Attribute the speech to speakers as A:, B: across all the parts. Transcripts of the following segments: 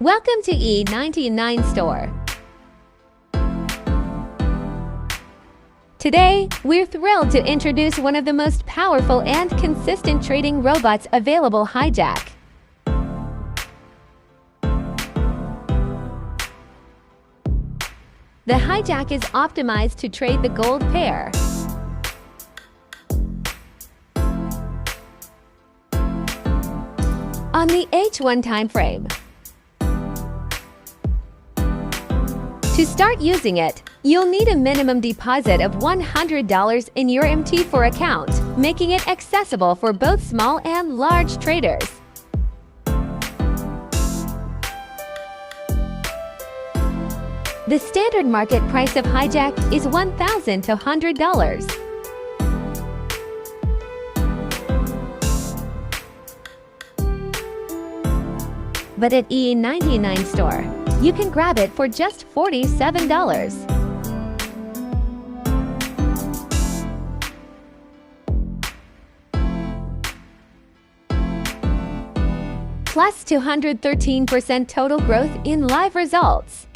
A: Welcome to E99 Store. Today, we're thrilled to introduce one of the most powerful and consistent trading robots available, HiJack. The HiJack is optimized to trade the gold pair. On the H1 timeframe. To start using it, you'll need a minimum deposit of $100 in your MT4 account, making it accessible for both small and large traders. The standard market price of HiJack is $1,000 to $100. But at E99 Store, you can grab it for just $47. Plus 213% total growth in live results.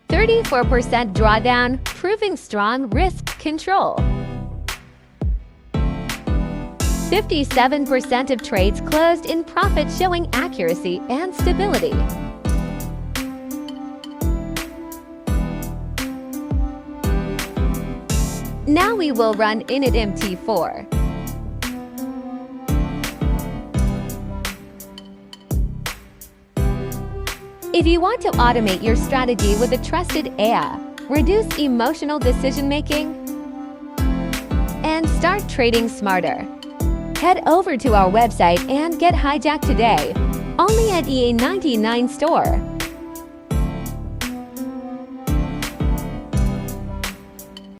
A: %34 drawdown, proving strong risk control. 57% of trades closed in profit, showing accuracy and stability. Now we will run Init MT4. If you want to automate your strategy with a trusted AI, reduce emotional decision-making, and start trading smarter, head over to our website and get HiJack today, only at EA99 Store.